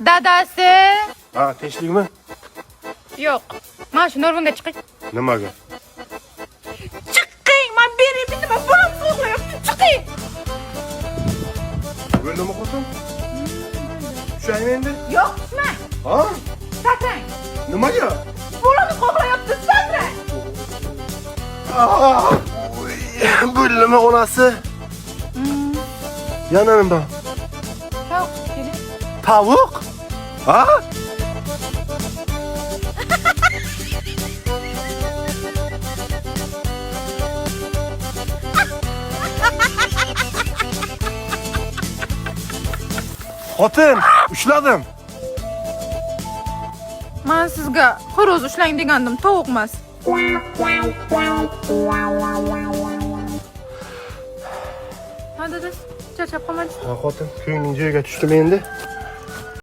Dadasi. Ha, tinchlikmi? Yo'q. Mana shu Nurg'unga chiqing. Nimaga? Chiqing, men berib nima bo'lam so'qlayapti. Chiqing. Bu nima qilsin? Tushaymi endi? Yo'q, tushma. Ha? Sakrang. Nimaga? Bolani qo'g'layapti, sakrang. Bu nima onasi? Yana nima? Tovuq keling. Tavuk? Ha? Xotin, ushladim. Men sizga xo'roz ushlang degandim, tovuq emas. Ha, dadasi, charchab qolmadingiz? Ha, xotin, ko'ngling joyiga tushdimi endi?